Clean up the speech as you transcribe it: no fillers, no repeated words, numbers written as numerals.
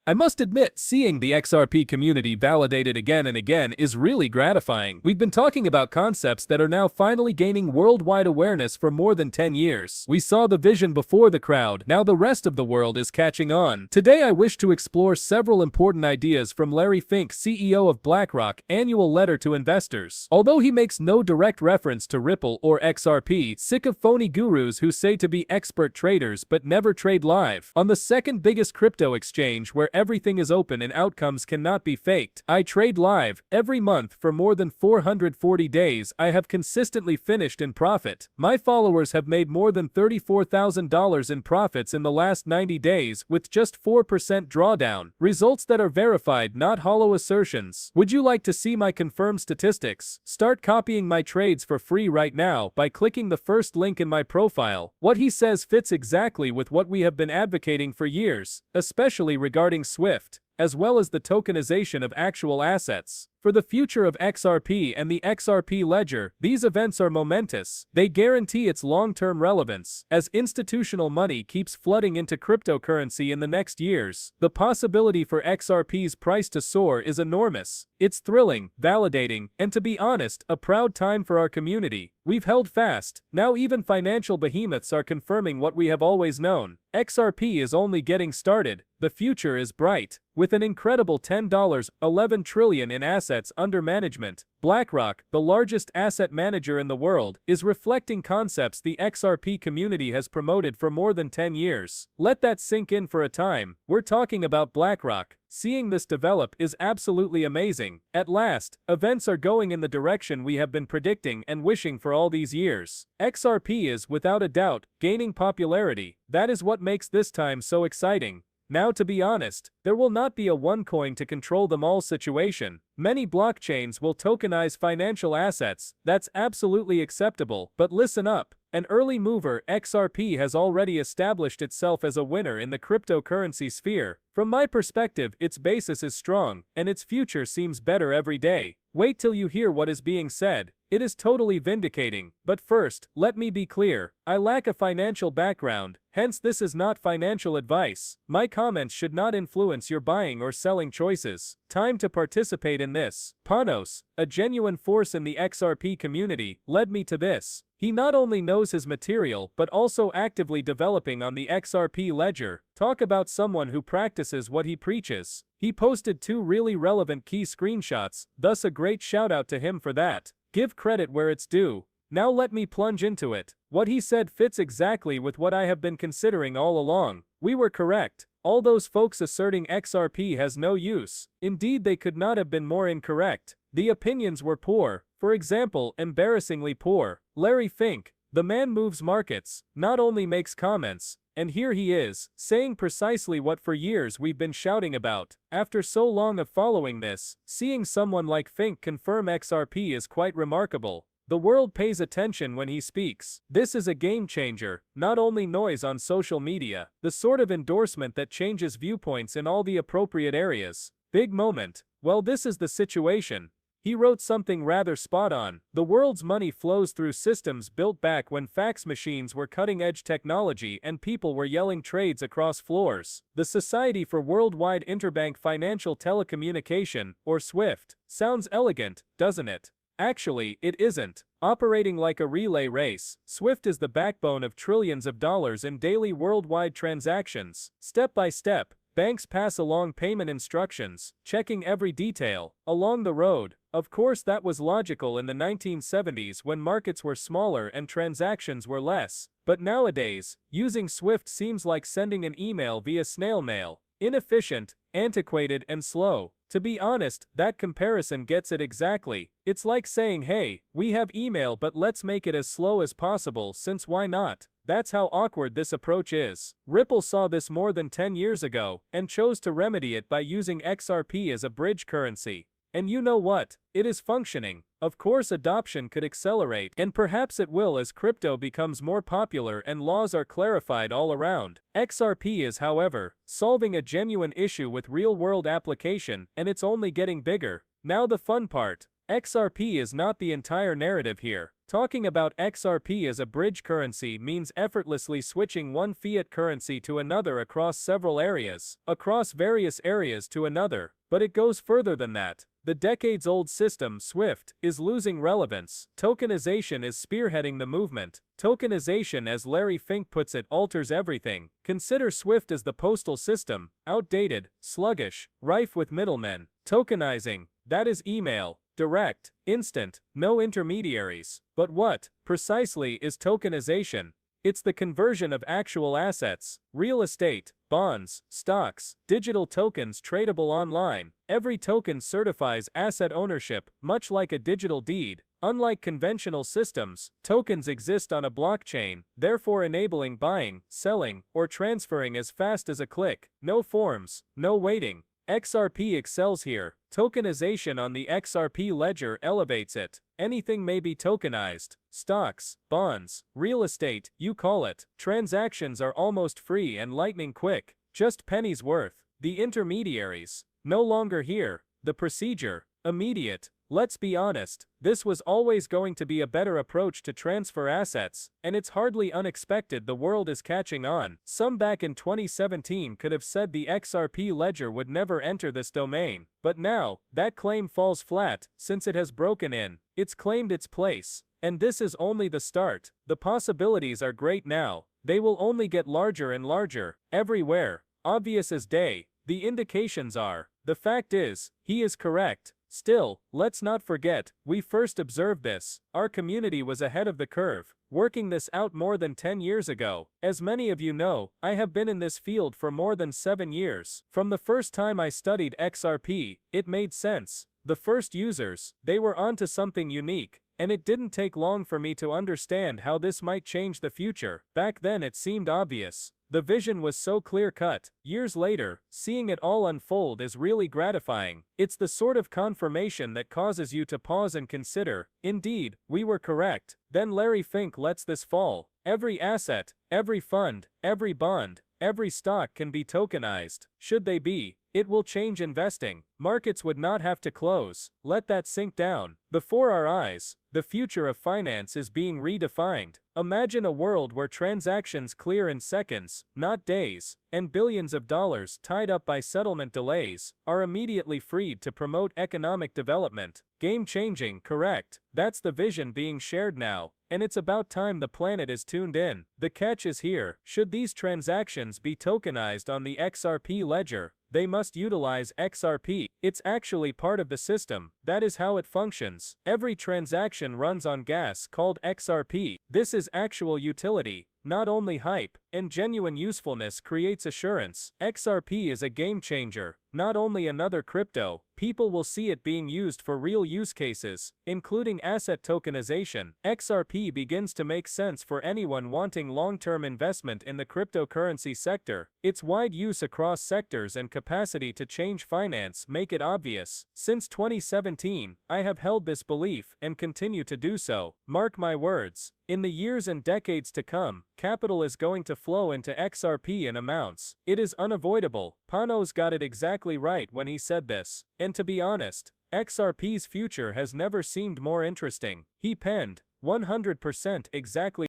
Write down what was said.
I must admit, seeing the XRP community validated again and again is really gratifying. We've been talking about concepts that are now finally gaining worldwide awareness for more than 10 years. We saw the vision before the crowd, now the rest of the world is catching on. Today I wish to explore several important ideas from Larry Fink, CEO of Blackrock, annual letter to investors. Although he makes no direct reference to Ripple or XRP, sick of phony gurus who say to be expert traders but never trade live. On the second biggest crypto exchange where everything is open and outcomes cannot be faked, I trade live. Every month for more than 440 days, I have consistently finished in profit. My followers have made more than $34,000 in profits in the last 90 days with just 4% drawdown. Results that are verified, not hollow assertions. Would you like to see my confirmed statistics? Start copying my trades for free right now by clicking the first link in my profile. What he says fits exactly with what we have been advocating for years, especially regarding Swift, as well as the tokenization of actual assets. For the future of XRP and the XRP ledger, these events are momentous. They guarantee its long-term relevance. As institutional money keeps flooding into cryptocurrency in the next years, the possibility for XRP's price to soar is enormous. It's thrilling, validating, and to be honest, a proud time for our community. We've held fast. Now even financial behemoths are confirming what we have always known. XRP is only getting started. The future is bright. With an incredible $11 trillion in assets under management, BlackRock, the largest asset manager in the world, is reflecting concepts the XRP community has promoted for more than 10 years. Let that sink in for a time. We're talking about BlackRock. Seeing this develop is absolutely amazing. At last, events are going in the direction we have been predicting and wishing for all these years. XRP is, without a doubt, gaining popularity. That is what makes this time so exciting. Now, to be honest, there will not be a one coin to control them all situation. Many blockchains will tokenize financial assets. That's absolutely acceptable. But listen up. An early mover, XRP has already established itself as a winner in the cryptocurrency sphere. From my perspective, its basis is strong, and its future seems better every day. Wait till you hear what is being said. It is totally vindicating. But first, let me be clear. I lack a financial background, hence this is not financial advice. My comments should not influence your buying or selling choices. Time to participate in this. Panos, a genuine force in the XRP community, led me to this. He not only knows his material but also actively developing on the XRP ledger. Talk about someone who practices what he preaches. He posted 2 really relevant key screenshots, thus a great shout out to him for that. Give credit where it's due. Now let me plunge into it. What he said fits exactly with what I have been considering all along. We were correct. All those folks asserting XRP has no use. Indeed, they could not have been more incorrect. The opinions were poor. For example, embarrassingly poor. Larry Fink, the man moves markets, not only makes comments, and here he is, saying precisely what for years we've been shouting about. After so long of following this, seeing someone like Fink confirm XRP is quite remarkable. The world pays attention when he speaks. This is a game changer, not only noise on social media, the sort of endorsement that changes viewpoints in all the appropriate areas. Big moment. Well, this is the situation. He wrote something rather spot on. The world's money flows through systems built back when fax machines were cutting-edge technology and people were yelling trades across floors. The Society for Worldwide Interbank Financial Telecommunication, or SWIFT, sounds elegant, doesn't it? Actually, it isn't. Operating like a relay race, SWIFT is the backbone of trillions of dollars in daily worldwide transactions. Step by step, banks pass along payment instructions, checking every detail along the road. Of course, that was logical in the 1970s when markets were smaller and transactions were less. But nowadays, using SWIFT seems like sending an email via snail mail. Inefficient, antiquated, and slow. To be honest, that comparison gets it exactly. It's like saying, hey, we have email but let's make it as slow as possible, since why not? That's how awkward this approach is. Ripple saw this more than 10 years ago and chose to remedy it by using XRP as a bridge currency. And you know what? It is functioning. Of course, adoption could accelerate, and perhaps it will as crypto becomes more popular and laws are clarified all around. XRP is, however, solving a genuine issue with real-world application, and it's only getting bigger. Now the fun part. XRP is not the entire narrative here. Talking about XRP as a bridge currency means effortlessly switching one fiat currency to another across several areas, across various areas to another. But it goes further than that. The decades-old system, SWIFT, is losing relevance. Tokenization is spearheading the movement. Tokenization, as Larry Fink puts it, alters everything. Consider SWIFT as the postal system, outdated, sluggish, rife with middlemen. Tokenizing, that is email, direct, instant, no intermediaries. But what, precisely, is tokenization? It's the conversion of actual assets, real estate, bonds, stocks, digital tokens tradable online. Every token certifies asset ownership, much like a digital deed. Unlike conventional systems, tokens exist on a blockchain, therefore enabling buying, selling, or transferring as fast as a click. No forms, no waiting. XRP excels here. Tokenization on the XRP ledger elevates it. Anything may be tokenized. Stocks, bonds, real estate, you call it. Transactions are almost free and lightning quick. Just pennies worth. The intermediaries, no longer here. The procedure, immediate. Let's be honest, this was always going to be a better approach to transfer assets, and it's hardly unexpected the world is catching on. Some back in 2017 could have said the XRP ledger would never enter this domain, but now, that claim falls flat, since it has broken in. It's claimed its place. And this is only the start. The possibilities are great now. They will only get larger and larger, everywhere, obvious as day. The indications are. The fact is, he is correct. Still, let's not forget, we first observed this. Our community was ahead of the curve, working this out more than 10 years ago. As many of you know, I have been in this field for more than 7 years. From the first time I studied XRP, it made sense. The first users, they were onto something unique. And it didn't take long for me to understand how this might change the future. Back then it seemed obvious. The vision was so clear-cut. Years later, seeing it all unfold is really gratifying. It's the sort of confirmation that causes you to pause and consider, indeed, we were correct. Then Larry Fink lets this fall. Every asset, every fund, every bond, every stock can be tokenized. Should they be? It will change investing. Markets would not have to close. Let that sink down. Before our eyes, the future of finance is being redefined. Imagine a world where transactions clear in seconds, not days, and billions of dollars tied up by settlement delays are immediately freed to promote economic development. Game-changing, correct? That's the vision being shared now, and it's about time the planet is tuned in. The catch is here. Should these transactions be tokenized on the XRP ledger, they must utilize XRP. It's actually part of the system. That is how it functions. Every transaction runs on gas called XRP. This is actual utility, not only hype, and genuine usefulness creates assurance. XRP is a game changer, not only another crypto. People will see it being used for real use cases, including asset tokenization. XRP begins to make sense for anyone wanting long-term investment in the cryptocurrency sector. Its wide use across sectors and capacity to change finance make it obvious. Since 2017, I have held this belief and continue to do so. Mark my words. In the years and decades to come, capital is going to flow into XRP in amounts. It is unavoidable. Panos got it exactly right when he said this. And to be honest, XRP's future has never seemed more interesting. He penned, 100% exactly.